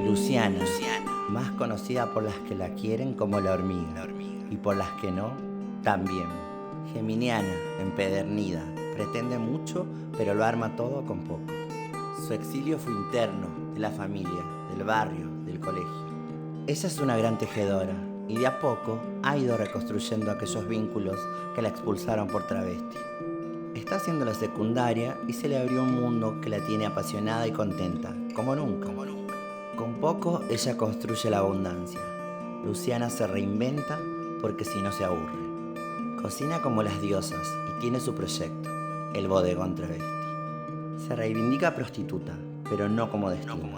Luciana, más conocida por las que la quieren como la hormiga, y por las que no, también. Geminiana, empedernida, pretende mucho, pero lo arma todo con poco. Su exilio fue interno, de la familia, del barrio, del colegio. Ella es una gran tejedora, y de a poco ha ido reconstruyendo aquellos vínculos que la expulsaron por travesti. Está haciendo la secundaria y se le abrió un mundo que la tiene apasionada y contenta, como nunca. Con poco, ella construye la abundancia. Luciana se reinventa porque si no se aburre. Cocina como las diosas y tiene su proyecto, el bodegón travesti. Se reivindica prostituta, pero no como destino.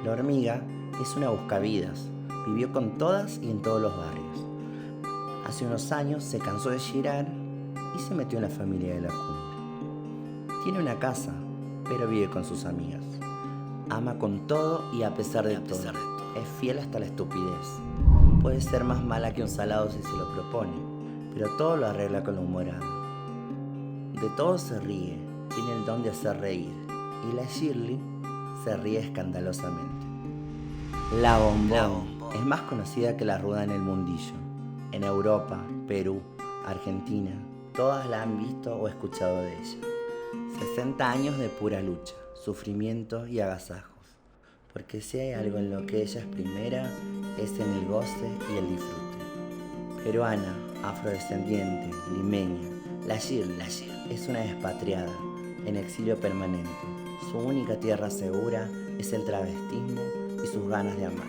La hormiga es una buscavidas, vivió con todas y en todos los barrios. Hace unos años se cansó de girar y se metió en la familia de la cumbre. Tiene una casa, pero vive con sus amigas. Ama con todo y a pesar de todo. Es fiel hasta la estupidez. Puede ser más mala que un salado si se lo propone, pero todo lo arregla con lo humorado. De todo se ríe, tiene el don de hacer reír, y la Shirley se ríe escandalosamente. La Bombón es más conocida que la ruda en el mundillo. En Europa, Perú, Argentina, todas la han visto o escuchado de ella. 60 años de pura lucha, sufrimiento y agasajos. Porque si hay algo en lo que ella es primera, es en el goce y el disfrute. Peruana, afrodescendiente, limeña, la Shirley es una expatriada, en exilio permanente. Su única tierra segura es el travestismo y sus ganas de amar.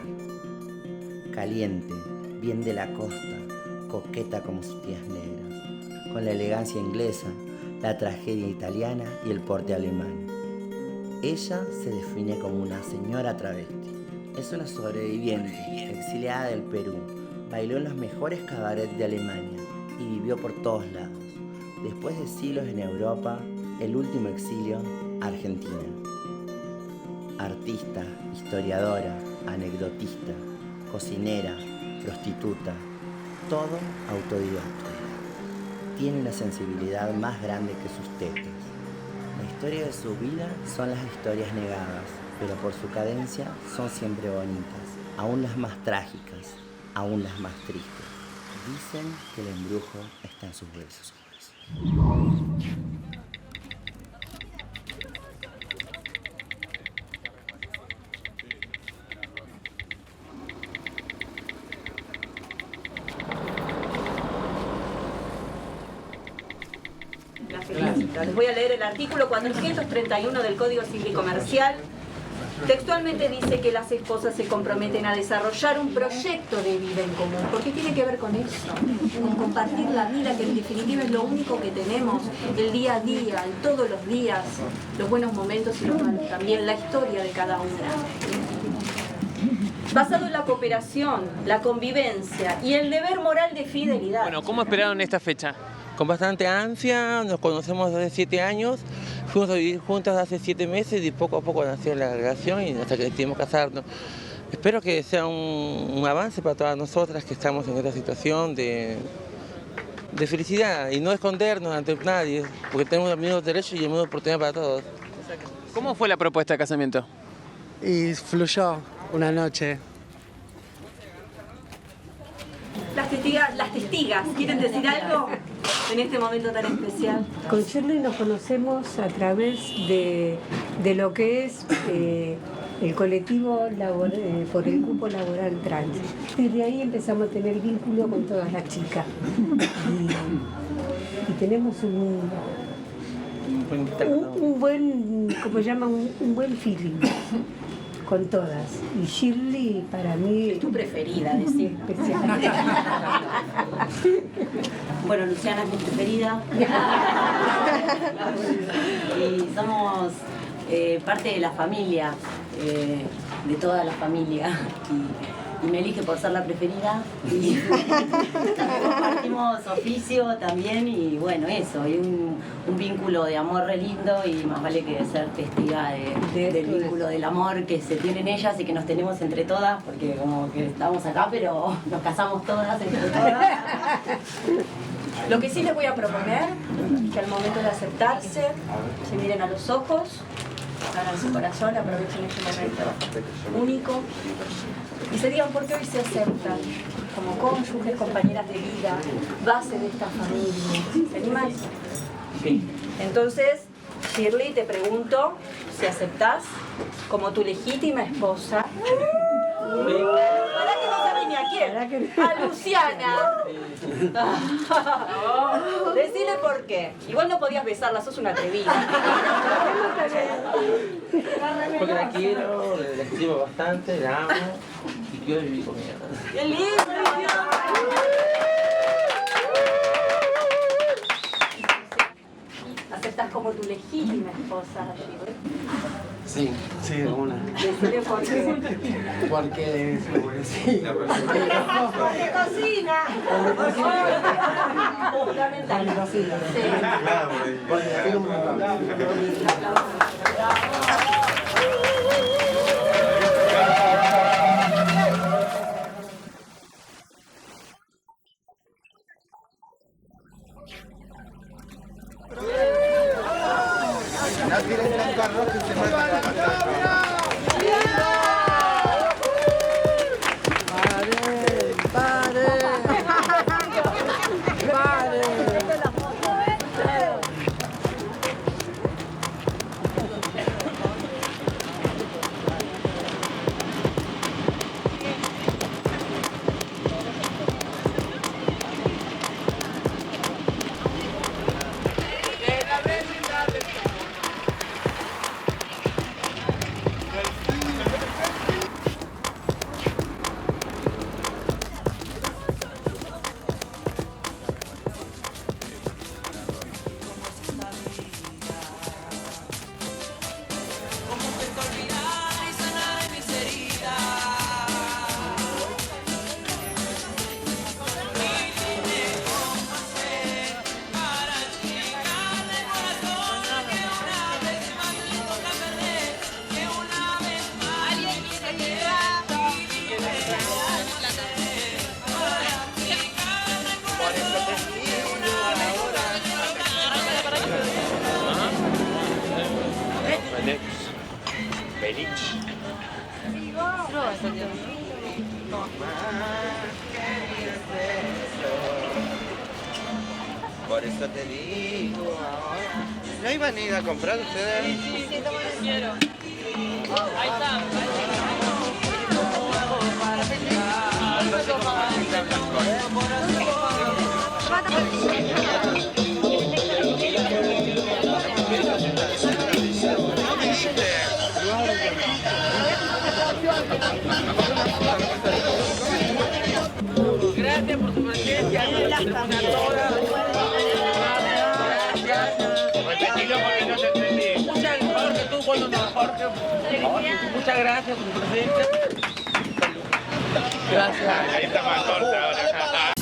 Caliente, bien de la costa, coqueta como sus tías negras, con la elegancia inglesa, la tragedia italiana y el porte alemán. Ella se define como una señora travesti. Es una sobreviviente, exiliada del Perú. Bailó en los mejores cabarets de Alemania y vivió por todos lados. Después de siglos en Europa, el último exilio, Argentina. Artista, historiadora, anecdotista, cocinera, prostituta, todo autodidacta. Tiene una sensibilidad más grande que sus tetas. La historia de su vida son las historias negadas, pero por su cadencia son siempre bonitas, aún las más trágicas, aún las más tristes. Dicen que el embrujo está en sus besos. Les voy a leer el artículo 431 del Código Civil Comercial. Textualmente dice que las esposas se comprometen a desarrollar un proyecto de vida en común, porque tiene que ver con eso, con compartir la vida, que en definitiva es lo único que tenemos, el día a día, el todos los días, los buenos momentos y los malos, también la historia de cada una. Basado en la cooperación, la convivencia y el deber moral de fidelidad. Bueno, ¿cómo esperaron esta fecha? Con bastante ansia, nos conocemos desde 7 años, fuimos a vivir juntas hace 7 meses y poco a poco nació la relación y hasta que decidimos casarnos. Espero que sea un avance para todas nosotras que estamos en esta situación de felicidad y no escondernos ante nadie, porque tenemos los mismos derechos y la misma oportunidad para todos. ¿Cómo fue la propuesta de casamiento? Y fluyó una noche. Las testigas, ¿quieren decir algo en este momento tan especial? Con Shirley nos conocemos a través de lo que es el colectivo por el cupo laboral trans. Desde ahí empezamos a tener vínculo con todas las chicas. Y tenemos un buen, ¿cómo llaman? Un buen feeling con todas. Y Shirley para mí es tu preferida, decir. Especial. Bueno, Luciana es mi preferida. Y somos parte de la familia, de toda la familia. y me elige por ser la preferida. Y compartimos oficio también y bueno, eso, y un vínculo de amor re lindo y más vale que ser testiga del vínculo del amor que se tienen ellas y que nos tenemos entre todas, porque como que estamos acá, pero nos casamos todas entre todas. Lo que sí les voy a proponer, que al momento de aceptarse, se miren a los ojos, abran su corazón, aprovechen este momento único y se digan por qué hoy se aceptan como cónyuges, compañeras de vida, base de esta familia. ¿Se animan? Sí. Entonces, Shirley, te pregunto si aceptás como tu legítima esposa. ¿Para que no sabes ni a quién? A Luciana. Decile por qué. Igual no podías besarla, sos una atrevida. Porque la quiero, la estimo bastante, la amo y quiero vivir con ella. ¡Qué lindo! ¿Aceptás como tu legítima esposa, Shirley? Sí, sí, de una. Decile por qué. Porque sí. Porque cocina. Fundamental. Sí. Por eso te digo ahora. ¿No iban a ir a comprar ustedes? Sí, estamos en dinero. Ahí está. Gracias por tu presencia. Muchas gracias por tu presencia. Gracias. Ahí está más corta ahora.